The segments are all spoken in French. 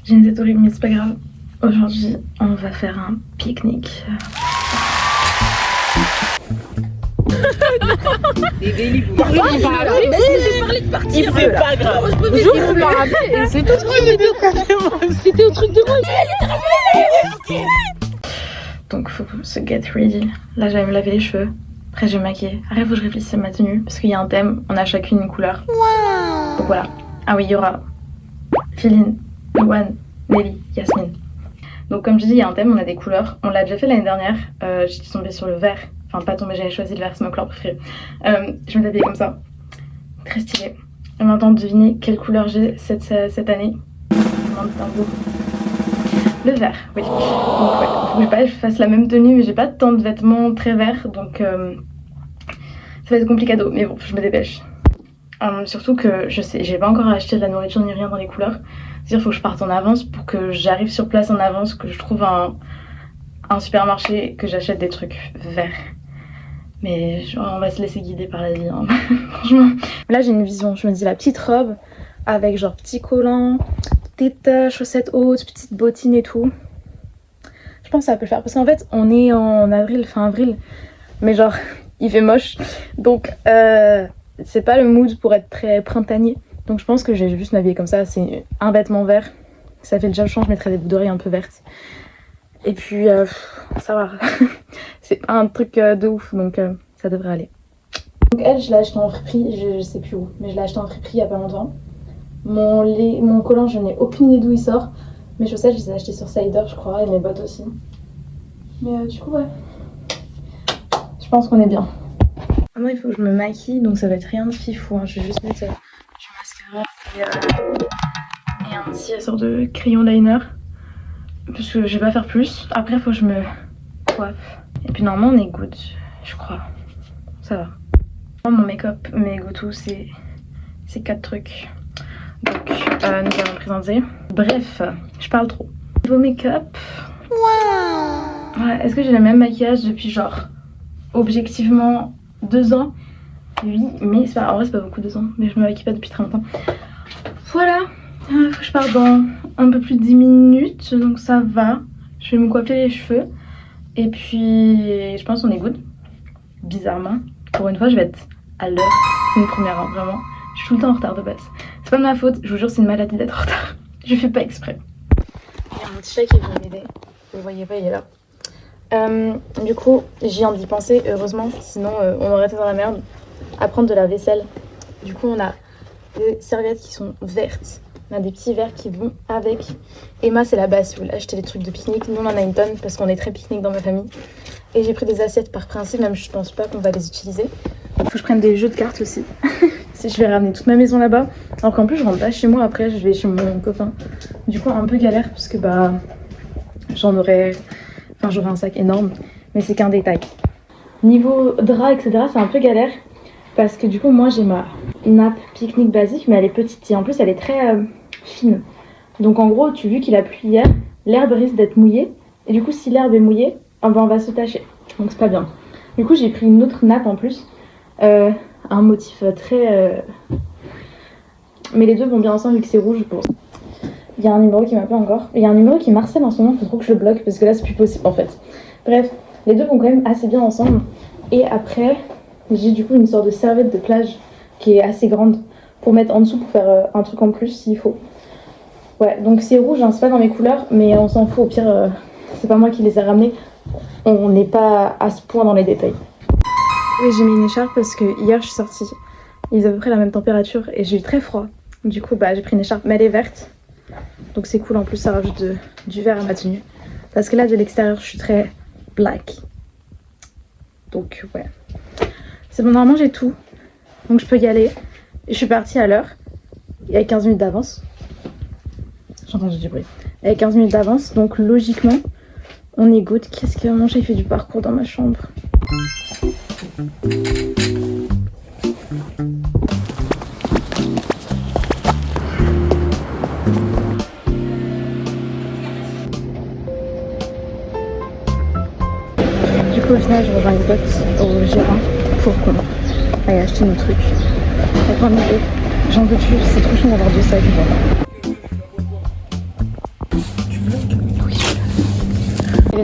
J'ai une tête horrible mais c'est pas grave. Aujourd'hui on va faire un pique-nique. Il fait pas grave. C'est tout ce qu'il dit. C'était au truc de moi. Donc faut se get ready. Là j'allais me laver les cheveux. Après je vais me maquiller. Après faut que je réfléchisse à ma tenue. Parce qu'il y a un thème, on a chacune une couleur. Donc voilà. Ah oui, il y aura Philine, Louane, Nelly, Yasmine. Donc comme je dis, il y a un thème, on a des couleurs. On l'a déjà fait l'année dernière. J'étais tombée sur le vert. Enfin pas tombée, j'avais choisi le vert, c'est ma couleur préférée. Je me habillée comme ça. Très stylé. Et maintenant deviner quelle couleur j'ai cette année. Le vert, oui. Donc ouais, faut que je fasse la même tenue, mais j'ai pas tant de vêtements très verts, donc ça va être complicado. Mais bon, je me dépêche. Surtout que je sais, j'ai pas encore acheté de la nourriture ni rien dans les couleurs. C'est-à-dire faut que je parte en avance pour que j'arrive sur place en avance, que je trouve un supermarché, que j'achète des trucs verts. Mais on va se laisser guider par la vie, hein. Franchement. Là j'ai une vision, je me dis la petite robe avec genre petit collant, petites chaussettes hautes, petites bottines et tout. Je pense que ça peut le faire parce qu'en fait on est en avril, fin avril, mais genre il fait moche. Donc c'est pas le mood pour être très printanier. Donc je pense que j'ai juste m'habiller comme ça, c'est un vêtement vert. Ça fait déjà le change, je mettrais des boucles d'oreilles un peu vertes. Et puis ça va. C'est pas un truc de ouf, donc ça devrait aller. Donc elle, je l'ai acheté en friperie, je sais plus où, mais je l'ai acheté en friperie il y a pas longtemps. Mon collant, je n'ai aucune idée d'où il sort. Mes chaussettes, je les ai achetées sur Cider, je crois, et mes bottes aussi. Mais du coup, ouais. Je pense qu'on est bien. Maintenant, il faut que je me maquille, donc ça va être rien de fifou, hein. Je vais juste mettre du mascara et un petit sorte de crayon liner. Parce que je vais pas faire plus. Après, il faut que je me coiffe. Et puis normalement, on est good, je crois. Ça va. Moi, mon make-up, mes go-to, c'est 4 trucs. Donc, nous allons présenter. Bref, je parle trop. Niveau make-up. Ouais, est-ce que j'ai le même maquillage depuis genre objectivement 2 ans? Oui, mais c'est pas, en vrai, c'est pas beaucoup 2 ans. Mais je me maquille pas depuis très longtemps. Voilà. Faut que je parte dans un peu plus de 10 minutes. Donc, ça va. Je vais me coiffer les cheveux. Et puis, je pense qu'on est good. Bizarrement. Pour une fois, je vais être à l'heure. C'est une première, hein, vraiment. Je suis tout le temps en retard de base. C'est pas de ma faute, je vous jure, c'est une maladie d'être en retard. Je fais pas exprès. Il y a mon petit chat qui vient m'aider. Vous le voyez pas, il est là. Du coup, j'y viens d'y penser, heureusement. Sinon, on aurait été dans la merde. À prendre de la vaisselle. Du coup, on a des serviettes qui sont vertes. On a des petits verres qui vont avec. Emma, c'est la base. Si vous voulez acheter des trucs de pique-nique, nous, on en a une tonne parce qu'on est très pique-nique dans ma famille. Et j'ai pris des assiettes par principe, même je pense pas qu'on va les utiliser. Faut que je prenne des jeux de cartes aussi. Si je vais ramener toute ma maison là-bas. Alors qu'en plus, je rentre pas chez moi après, je vais chez mon copain. Du coup, un peu galère parce que bah. J'aurais un sac énorme. Mais c'est qu'un détail. Niveau drap, etc., c'est un peu galère. Parce que du coup, moi, j'ai ma nappe pique-nique basique, mais elle est petite. Et en plus, elle est très fine. Donc en gros, vu qu'il a plu hier, l'herbe risque d'être mouillée. Et du coup, si l'herbe est mouillée, on va se tacher. Donc c'est pas bien. Du coup, j'ai pris une autre nappe en plus. Un motif très... Mais les deux vont bien ensemble vu que c'est rouge, je pense. Il y a un numéro qui m'appelle encore. Il y a un numéro qui m'harcèle en ce moment, il faut trop que je le bloque parce que là c'est plus possible en fait. Bref, les deux vont quand même assez bien ensemble. Et après, j'ai du coup une sorte de serviette de plage qui est assez grande pour mettre en dessous pour faire un truc en plus s'il faut. Ouais, donc c'est rouge, hein, c'est pas dans mes couleurs, mais on s'en fout, au pire, c'est pas moi qui les ai ramenés. On n'est pas à ce point dans les détails. Oui, j'ai mis une écharpe parce que hier je suis sortie, il faisait à peu près la même température et j'ai eu très froid. Du coup, bah, j'ai pris une écharpe, mais elle est verte. Donc c'est cool, en plus ça rajoute du vert à ma tenue. Parce que là, de l'extérieur, je suis très black. Donc ouais. C'est bon, normalement j'ai tout. Donc je peux y aller. Et je suis partie à l'heure. Et avec 15 minutes d'avance. J'entends du bruit. Avec 15 minutes d'avance, donc logiquement, on est good. Qu'est-ce qu'il a mangé? Il fait du parcours dans ma chambre. Du coup, au final, je rejoins une pote au Gérin pour qu'on aille acheter nos trucs. J'en peux plus, c'est trop chiant d'avoir 2 sacs.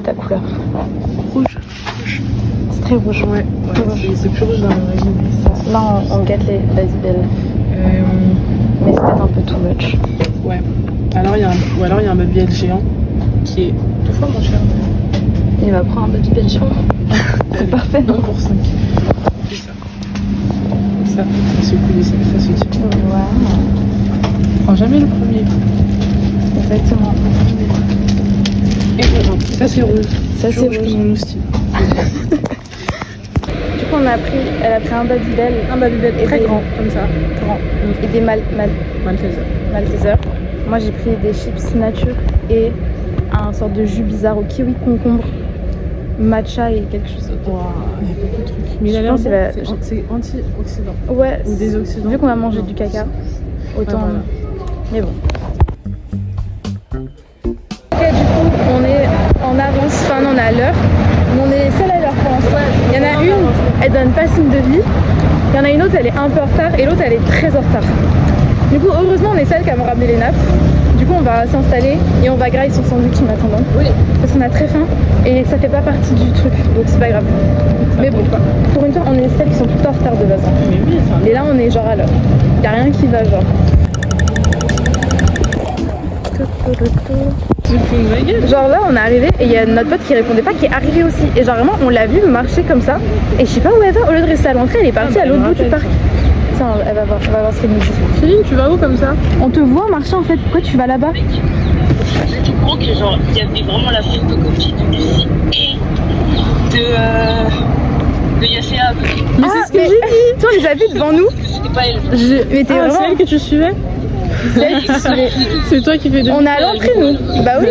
est ta couleur? Rouge. C'est très rouge. Ouais, c'est plus rouge dans la vraie vie. Là, on gâte les Vasibel. Mais c'est peut-être un peu too much. Ouais. Alors il y a un Babybel géant qui est 2 fois moins cher. Il va prendre un Babybel géant. C'est parfait, non? 1 pour 5. C'est ça. Ça se coule, ça se tire. Waouh. Prends jamais le premier. Exactement. Et voilà. Ça c'est rouge. Ça c'est rouge. Mon moustique. Du coup, elle a pris un Babybel. Un Babybel très grand, comme ça. Grand. Et des Maltesers. Moi, j'ai pris des chips nature et un sorte de jus bizarre au kiwi concombre, matcha et quelque chose d'autre. Waouh, il y a beaucoup de trucs. Mais il a l'air bon, c'est antioxydant. Ouais. Ou désoxydant. Vu qu'on va manger du caca, autant. Ouais, voilà. Mais bon. Ok, du coup, on est en avance, enfin, on est à l'heure. Mais on est les seuls à l'heure pour l'instant. Il y en a une, elle donne pas signe de vie. Il y en a une autre, elle est un peu en retard. Et l'autre, elle est très en retard. Du coup, heureusement, on est celles qui avons ramené les nappes. Du coup, on va s'installer et on va grailler son sandwich en attendant. Oui. Parce qu'on a très faim et ça fait pas partie du truc, donc c'est pas grave. Mais bon, pour une fois, on est celles qui sont tout le temps en retard de base. Mais oui, et là, on est genre à l'heure. Y'a rien qui va, genre. Genre là, on est arrivé et il y a notre pote qui répondait pas qui est arrivé aussi. Et genre vraiment, on l'a vu marcher comme ça. Et je sais pas où elle va. Au lieu de rester à l'entrée, elle est partie à l'autre bout du parc. Tiens, elle va voir ce qu'elle nous dit. Céline, tu vas où comme ça? On te voit marcher en fait. Pourquoi tu vas là-bas? J'étais au courant que genre il y avait vraiment la photocopie de Lucie et de Yacéa. Mais c'est ce que j'ai dit. Toi, on les a vus devant nous. C'était pas elle. Mais t'es vraiment. C'est elle que tu suivais? C'est toi qui fais de. On est à l'entrée nous. Bah oui.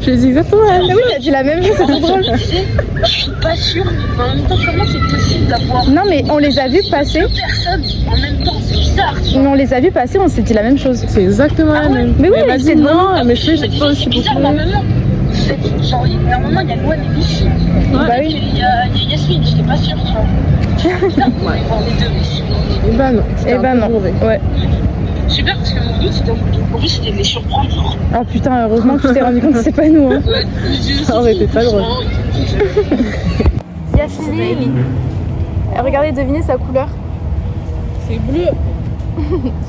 Je dis exactement elle. Ah oui, t'as dit la même chose, c'est trop drôle. Je suis pas sûre, mais en même temps, comment c'est possible d'avoir Non, mais on les a vus passer. 2 personnes en même temps, c'est bizarre. Mais on les a vus passer, on s'est dit la même chose. C'est exactement la même. Mais oui, mais c'est vas-y, non, mais je fais C'est pas aussi bizarre, beaucoup. normalement. Genre, normalement, il y a Loane et Lucie. Bah Et oui. il y a Yasmine, j'étais pas sûre, tu vois. Putain, on va voir les deux, mais sinon. Et bah non. Eh ben non. Ouais. Super, parce que mon but c'était pour lui, c'était de les surprendre. Genre. Oh putain, heureusement que tu t'es rendu compte que c'est pas nous. Hein. Ça aurait été pas drôle. Yasmine. Regardez, devinez sa couleur. C'est bleu.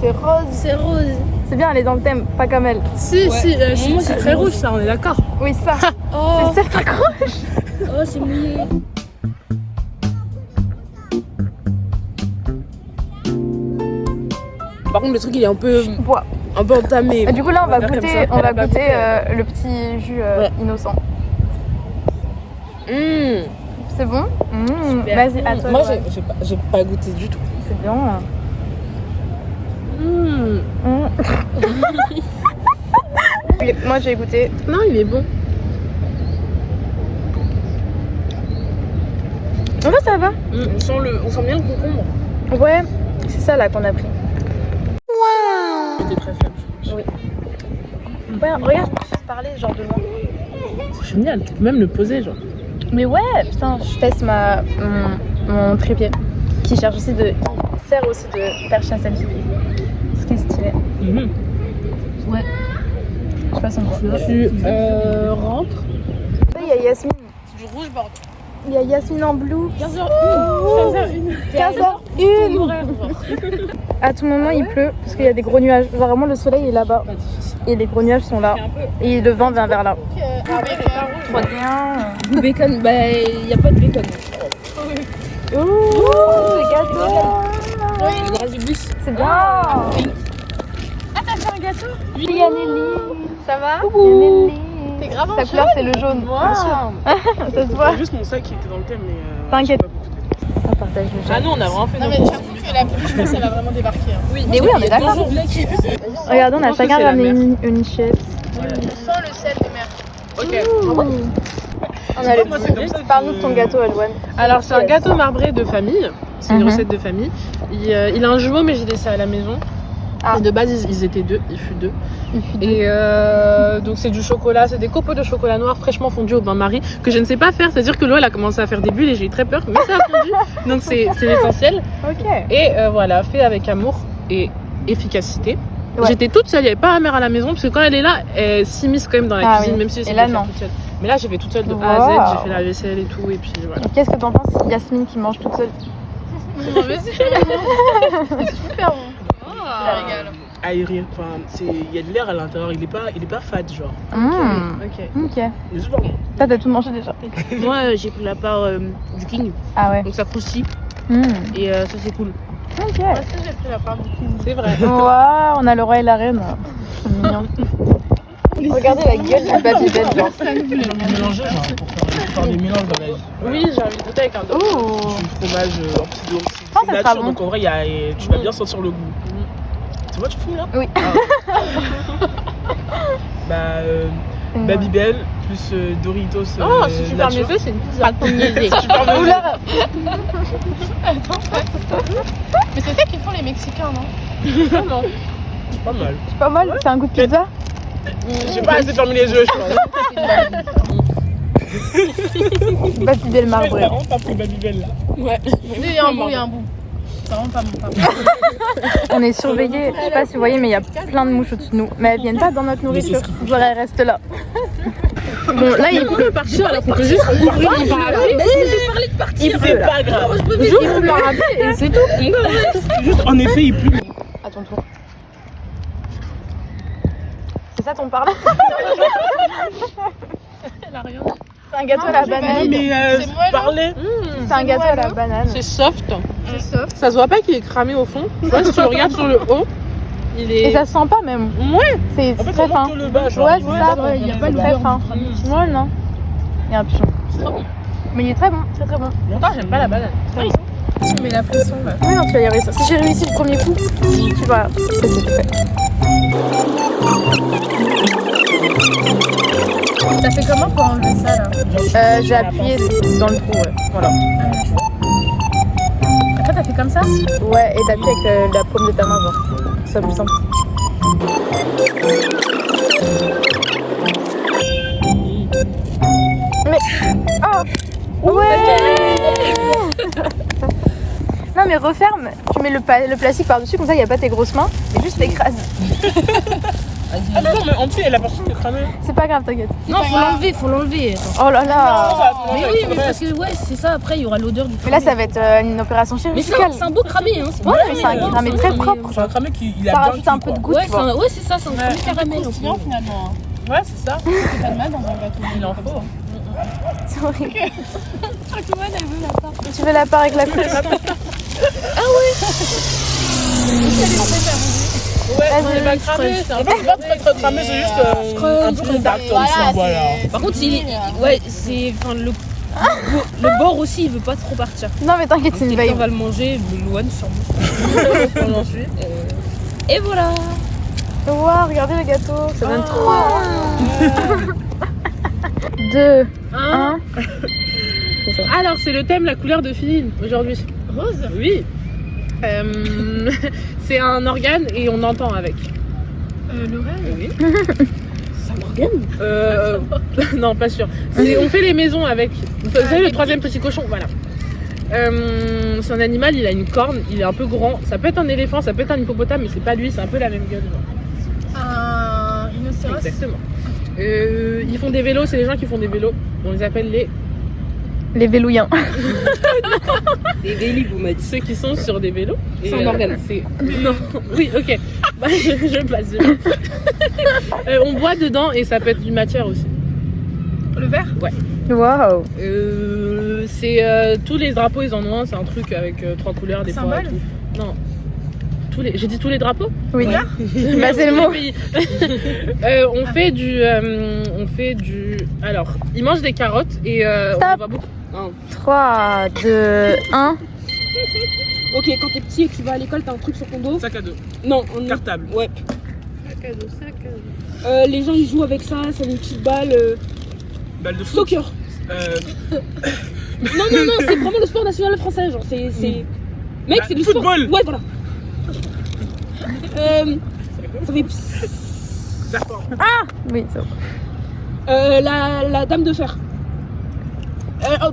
C'est rose. C'est rose. C'est bien, elle est dans le thème, pas comme elle. Si, c'est très rouge ça, on est d'accord. Oui, ça. Oh, C'est ça qui accroche. oh c'est mouillé. Par contre, le truc il est un peu Bois. entamé. Du coup, là, on va faire comme goûter, ça. on va Elle a pas goûter goûté. le petit jus innocent. C'est bon? Super. Vas-y, à toi. Moi, Loane. j'ai pas goûté du tout. C'est bien. Moi, j'ai goûté. Non, il est bon. En vrai, ça va. On sent bien le concombre. Ouais, c'est ça là qu'on a pris. C'était très faible. Ouais, regarde, je peux parler genre de moi. C'est génial, tu peux même le poser genre. Mais ouais, putain, je teste mon trépied qui sert aussi de perche à selfie. Ce qui est stylé. Ouais. Je sais pas son quoi. Tu rentres. Il y a Yasmine. C'est du rouge bord. Il y a Yasmine en blue. 15h01. 15h01. À tout moment, il pleut parce qu'il y a des gros nuages. Genre, vraiment, le soleil est là-bas. Et les gros nuages sont là. Et le vent vient vers là. Trop bien. Bacon, bah y a pas de bacon. Ouh, le gâteau. Il reste du bus. C'est bien. Ah, t'as fait un gâteau? Il y a Nelly. Ça va? Il y a Nelly. T'es grave en Sa couleur, c'est le jaune. Ça se voit. C'est juste mon sac qui était dans le thème, mais. T'inquiète. On partage le Ah jaune. non, on a vraiment fait Non mais j'avoue que la pluie, je pense qu'elle va vraiment débarquer. Hein. Oui, Mais oui, on est d'accord. Regardez, on a chacun ramené une chaise. Sans le sel de mer. Ok. On a le Moi, c'est comme ça petit. que- Parle-nous de ton gâteau, Alwan. Alors, c'est un gâteau marbré de famille. C'est une Mhm. recette de famille. Il a un jumeau, mais j'ai laissé à la maison. Ah. Et de base, ils étaient deux. Il fut deux. Et donc, c'est du chocolat. C'est des copeaux de chocolat noir fraîchement fondus au bain-marie que je ne sais pas faire. C'est-à-dire que l'eau, elle a commencé à faire des bulles et j'ai eu très peur. Mais ça a fondu. Donc, c'est l'essentiel. Ok. Et voilà, fait avec amour et efficacité. Ouais. J'étais toute seule, il n'y avait pas ma mère à la maison, parce que quand elle est là, elle s'immisce quand même dans la cuisine, oui. même si Et c'est là, de faire non. toute seule. Mais là, j'ai fait toute seule de A à Wow. Z, j'ai fait la vaisselle et tout, et puis voilà. Qu'est-ce que t'en penses, Yasmine, qui mange toute seule? Non, mais c'est super bon. Ça régale. Aéré, enfin, il y a de l'air à l'intérieur, il est pas fade, genre. Ok. Il est super bon. Toi, t'as tout mangé déjà? Moi, j'ai pris la part du king, Ah ouais. donc ça croustille Mm. et ça c'est cool. Ok. Moi aussi, j'ai pris la part du king. C'est vrai. Waouh, on a le roi et la reine. C'est mignon. Regardez la gueule de Babybel, genre. Mélanger, genre, pour faire des mélanges dans la vie. Oui, j'ai envie de goûter avec un dos. Ouh. Du fromage, en plus, ça c'est sera nature, bon. donc en vrai, tu vas bien sentir le goût. Tu vois, tu fumes là? Oui. Babybel plus Doritos. Oh, si tu fermes les nature. yeux, c'est une pizza. Oula. Mais c'est ça qu'ils font les Mexicains, non? C'est pas mal. C'est pas mal, c'est un goût de pizza. J'ai pas assez fermé les yeux, je pense. Babybel J'ai marbré. vraiment pas pris Babybel là. Ouais. Il y a un bout, il y a un bout. C'est vraiment pas bon. On est surveillés, je sais pas si vous voyez, mais il y a plein de mouches au-dessus de nous. Mais elles viennent pas dans notre nourriture. Genre, elles restent là. Bon, là, il pleut. Partir alors qu'on peut juste ouvrir mon parapluie. Il pleut là. Pas grave. J'ouvre le parapluie et c'est tout. Juste en effet, il pleut. À ton tour. C'est ça ton parler? Elle a rien. C'est un gâteau à la banane. Mais C'est moelleux. parler. C'est un gâteau à la banane. C'est soft. C'est soft. Ça se voit pas qu'il est cramé au fond. Tu vois, si tu le regardes sur le haut, il est. Et ça se sent pas même. Ouais. C'est En fait, très ça fin. monte le bas, genre. Ouais, c'est ça. il y a pas C'est le très beurre fin. Ouais, non. Il y a un pigeon. Mais il est très bon, très très bon. Pourtant, j'aime pas la banane. Tu mets la pression là. Oui, non, tu vas y réussir. Si j'ai réussi le premier coup, tu vas. C'est fait. Ça fait comment pour enlever ça là? J'ai appuyé dans le trou, ouais. Voilà. Après, t'as fait comme ça? Ouais, et t'appuies avec la paume de ta main, genre. C'est plus simple. Mais. Oh! Ouais! Non, mais referme. Tu mets le plastique par-dessus, comme ça, il n'y a pas tes grosses mains. Et juste t'écrases. Ah non, mais en plus, la partie est cramée. C'est pas grave, t'inquiète. Non, faut l'enlever. Oh là là! Mais oui, mais parce que ouais, c'est ça. Après, il y aura l'odeur du. Mais là, ça va être une opération Mais chirurgicale. c'est un beau cramé, hein. Ouais, mais c'est un cramé très propre. C'est un cramé qui il a Ça bien rajoute un cuit, peu de quoi. goût, Ouais, tu vois. ouais, c'est ça, c'est un cramé caramel. en fait. Croustillant finalement. Ouais, c'est ça. C'est pas de mal dans un gâteau. Il en faut. C'est horrible. Tu veux la part avec la couche? Ouais, Vas-y, on est pas cramé. C'est un peu pas très cramé, c'est juste un peu contact comme ça, voilà. Par contre, ouais, c'est. Enfin, le bord aussi, il veut pas trop partir. Non, mais t'inquiète, c'est une Quelqu'un veille. va le manger, je me loigne sûrement. J'en suis. Et voilà. Waouh, regardez le gâteau. Ça donne trop. 2, 1. Alors, c'est le thème, la couleur de Philine, aujourd'hui. Rose? Oui. C'est un organe et on entend avec. L'oreille? Oui. Non, pas sûr. On fait les maisons avec. Vous savez, le troisième petit cochon, voilà. C'est un animal, il a une corne, il est un peu grand. Ça peut être un éléphant, ça peut être un hippopotame, mais c'est pas lui, c'est un peu la même gueule. Un rhinocéros? Exactement. Ils font des vélos, c'est les gens qui font des vélos. On les appelle Les vélouillens. Des vélis, vous m'avez dit. ceux qui sont sur des vélos. C'est un organe. Non, oui, ok. Bah, je passe. On boit dedans et ça peut être d'une matière aussi. Le vert? Ouais. Waouh. C'est tous les drapeaux, ils en ont un. C'est un truc avec 3 couleurs des fois. Symbole? Et tout. Non. J'ai dit tous les drapeaux. Oui. Bah, c'est le mot. On fait du. Alors, ils mangent des carottes et on Stop. voit beaucoup. 3, 2, 1. Ok, quand t'es petit et que tu vas à l'école, t'as un truc sur ton dos. Sac à dos. Non, Cartable. Ouais. Les gens ils jouent avec ça, c'est une petite balle. Balle de foot. Soccer. Non, c'est vraiment le sport national français. Genre, c'est. Mec, Bah, c'est du football. sport. Ouais, voilà. Ça fait. Serpent. Oui, ça va. La dame de fer.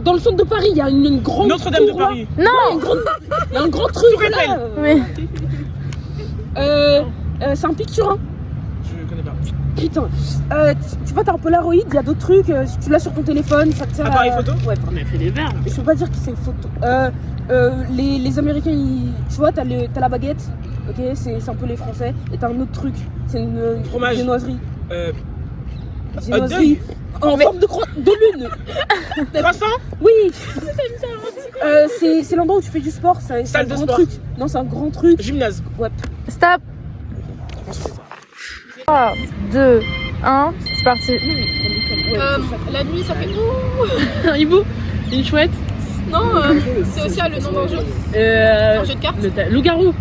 Dans le centre de Paris, il y a une grande. Notre-Dame de tour, là. Paris. Il y a un grand truc Tour Eiffel. là. Oui. C'est un picturin. Je connais pas. Putain. Tu vois, t'as un Polaroid, il y a d'autres trucs. Si tu l'as sur ton téléphone, ça te sert Appareil photo. Ouais, On a fait les verres. je peux pas dire que c'est une photo. Les Américains, tu vois, t'as la baguette. Ok, c'est un peu les Français. Et t'as un autre truc. C'est une Fromage. viennoiserie. Viennoiserie. En forme de lune. Croissant. Oui. C'est l'endroit où tu fais du sport. C'est un Salle de grand sport. truc. Non, c'est un grand truc. Gymnase. Ouais. Stop. 3, 2, 1, c'est parti. La nuit, ça fait ouh. Un hibou. Une chouette. Non, c'est aussi le nom d'un jeu. Un jeu de cartes. Loup-garou.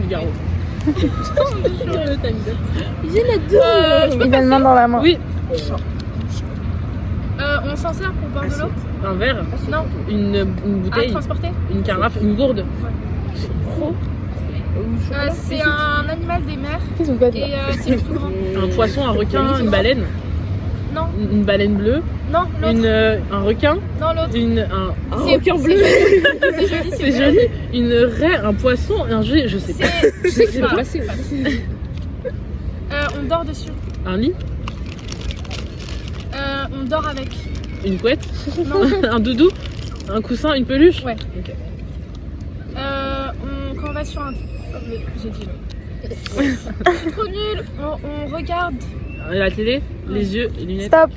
Il a une main dans la main. Oui. On s'en sert pour boire de l'eau. Un verre. Non. Une À bouteille. transporter. Une carafe. Une gourde. C'est un animal des mers. Qu'est-ce que vous faites Et là c'est le plus grand. Un poisson, un requin, une baleine. Non, Une baleine bleue. non, l'autre. Un requin. Non, l'autre. Un C'est- requin c'est bleu. joli, C'est joli. Une raie, un poisson, un G, je sais pas. Je sais que C'est pas. placé. On dort dessus. Un lit, On dort avec. une couette, Non. un doudou, un coussin, une peluche. Ouais. Ok. Quand on va sur un. Oh, mais j'ai dit non. Je suis trop nulle. On regarde. La télé, les yeux, les lunettes. Stop.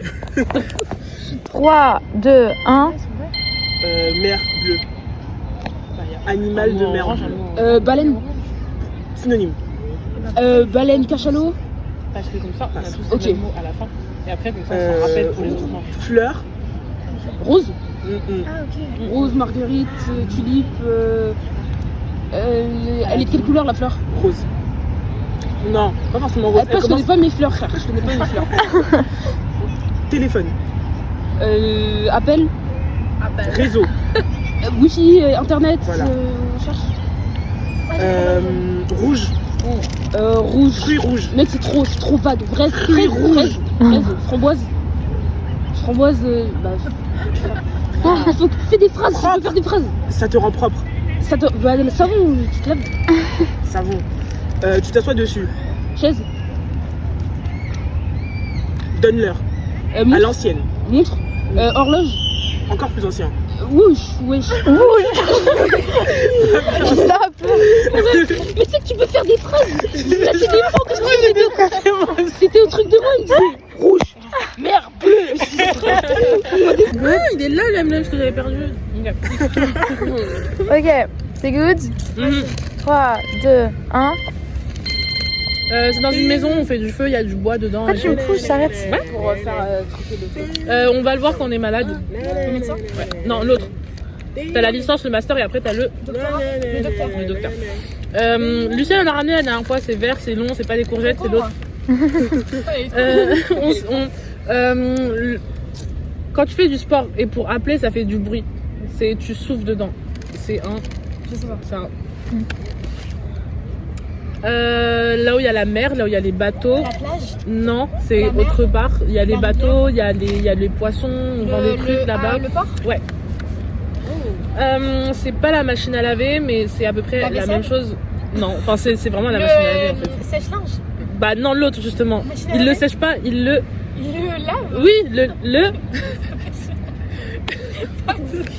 3, 2, 1. Mer bleue. Animal de mer bleue. Baleine. Synonyme. Baleine cachalot. Parce que comme ça, on a tous Ok. les mots à la fin. Et après, comme ça, on s'en rappelle pour les autres mots. Fleur. Rose. Ah, ok. Rose, marguerite, tulipe. Elle est de quelle couleur la fleur? Rose. Non, pas forcément rose. Après, je connais pas mes fleurs, frère. Je connais pas mes fleurs. Téléphone. Appel. Réseau. Wi-Fi, internet. Voilà. On cherche. Rouge. Rouge. Fruit rouge. Mec, c'est trop vague. Fraise, Fruit rouge. fraise, framboise. Framboise. Fais des phrases, tu peux faire des phrases. Ça te rend propre. Ça te. Bah, le savon, tu te lèves. Savon. Tu t'assois dessus. Chaise. Donne-leur. À Montre. l'ancienne. Montre. Horloge. Encore plus ancien. Wesh. Stop. Mais tu sais que tu peux faire des phrases. Là, c'est des mots que je faisais des. C'était au truc de moi, il me disait rouge, mer, bleu. Ah, il est là, le M&M's que j'avais perdu. Ok, c'est good. 3, 2, 1. C'est dans une maison, on fait du feu, il y a du bois dedans. Ah, tu me pousses, j'arrête. Pour faire tremper le truc. On va le voir quand on est malade. Le médecin. Ouais. Non, l'autre. T'as la licence, le master et après t'as le docteur. Lucien, elle a ramené la dernière fois, c'est vert, c'est long, c'est pas des courgettes, c'est l'autre. Quand tu fais du sport et pour appeler, ça fait du bruit. Tu souffles dedans. C'est un. Je sais pas. C'est un. Là où il y a la mer, là où il y a les bateaux. La plage. Non, c'est La mer. autre part. Il y a les La bateaux, il y a les poissons, on vend des trucs là-bas. Le port. Ouais. C'est pas la machine à laver, mais c'est à peu près La la vaisselle. même chose. Non, enfin c'est vraiment la machine à laver en fait. Sèche-linge. Bah non, l'autre justement. Machine à Il le laver. sèche pas, il le. Il le lave. Oui, le.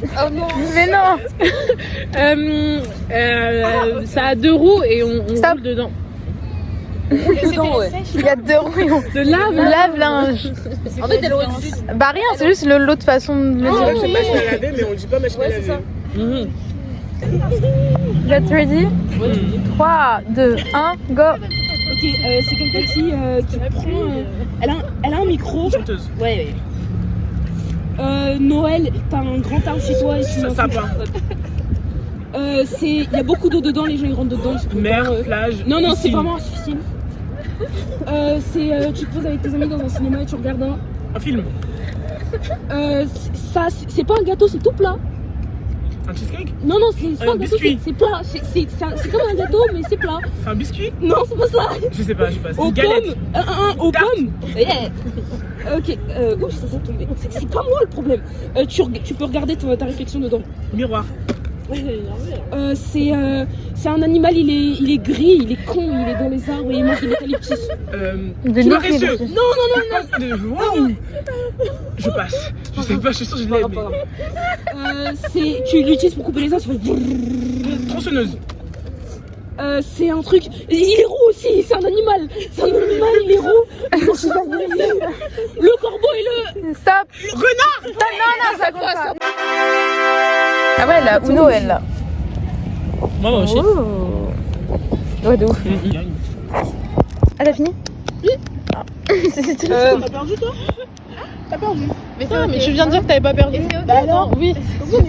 Oh non. Mais non. Ça a 2 roues et on Stop. roule dedans. Dedans, ouais. Il y a 2 rouillons. De lave. Lave-linge. En fait, elle aurait dû juste. Bah rien, c'est juste l'autre façon de le C'est dire. machine à laver, mais on dit pas machine à Ouais, c'est laver. ça. Mhm. Get ready. 3, 2, 1, go. Ok, c'est quelqu'un qui prend. Elle a un micro. Chanteuse. Ouais. Noël, t'as un grand arbre chez toi et tu mets un Sapin. il y a beaucoup d'eau dedans, les gens ils rentrent dedans. ils se Mer, préparent, plage. Non, c'est piscine. vraiment artificiel. Tu te poses avec tes amis dans un cinéma et tu regardes Un film. c'est pas un gâteau, c'est tout plat. Un cheesecake. Non, c'est pas Un un gâteau, biscuit. c'est plat. C'est comme un gâteau, mais c'est plat. C'est un biscuit. Non, c'est pas ça. Je sais pas. C'est Aux une galette. pommes. Aux Tarte. pommes. Yeah. Ok, ouh, ça s'est tombé. C'est pas moi le problème. Tu peux regarder ta réflexion dedans. Miroir. C'est un animal, il est gris, il est con, il est dans les arbres et il mange de l'eucalyptus. Paresseux. Non. Wow. Je passe. Je sais pas, je suis sûre que je l'ai. Tu l'utilises pour couper les os, ça fait... Tronçonneuse. C'est un truc... Il est roux aussi, c'est un animal. C'est un animal, il est roux. Le corbeau et le... Stop. Renard. Non, ça compte pas. Ah ouais, la Uno, elle, là. Moi aussi. Oh. Ouais, de ouf. Ah, t'as fini? Oui. C'était T'as perdu toi? T'as perdu. Mais ça, mais je viens de dire que t'avais pas perdu. Bah alors, oui. C'est ok.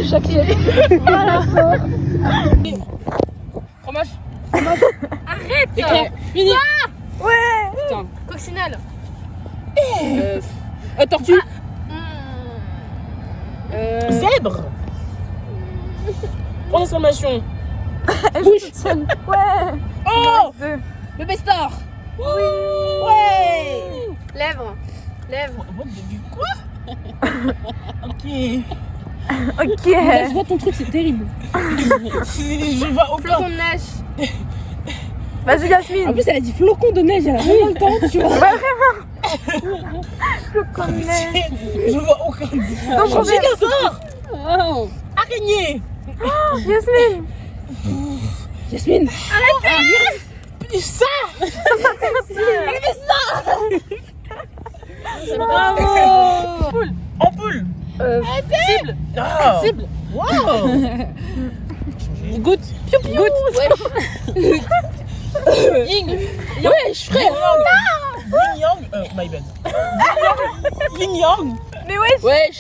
J'accepte. Voilà. Fromage. Arrête. Fini. Ouais. Putain. Coccinelle. Tortue. Zèbre. Point d'exclamation. Bouche. Ouais. Oh. Le Bestar. Lèvres. Lèvres. Ok. Ok. Je vois ton truc, c'est terrible. Je vois aucun. Flocon de neige. Vas-y, En Yasmine. plus, elle a dit flocon de neige, elle a vraiment le temps, tu vois. Ouais, vraiment. Flocon de neige. Je vois aucun. Non, problème. Oh. Araignée. Yasmine. Yasmine. Ça. Bravo. Ampoule. Cible. Ah. Cible. Wow. Goutte. Ying. Wesh, frère. Yin Yang. My bad. Yin Yang. Mais wesh. Wesh.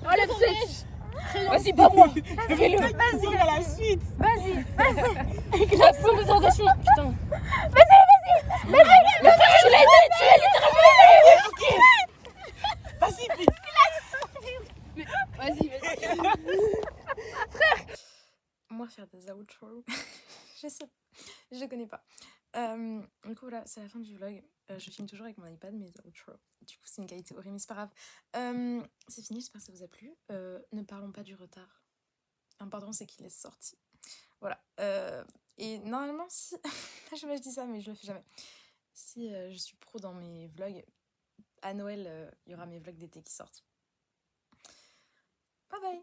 Oh, la sèche. Vas-y, pas moi. Fais-le. Vas-y à la suite. Vas-y. L'accent des interrogations. Putain. Vas-y vite. Vas-y. Moi, faire des outros, je sais, je connais pas. Du coup, voilà, c'est la fin du vlog. Je filme toujours avec mon iPad mes outros. Du coup, c'est une qualité horrible, mais c'est pas grave. C'est fini, j'espère que ça vous a plu. Ne parlons pas du retard. L'important, c'est qu'il est sorti. Voilà. Et normalement, si... je dis ça, mais je le fais jamais. Si je suis pro dans mes vlogs, à Noël, il y aura mes vlogs d'été qui sortent. Bye bye.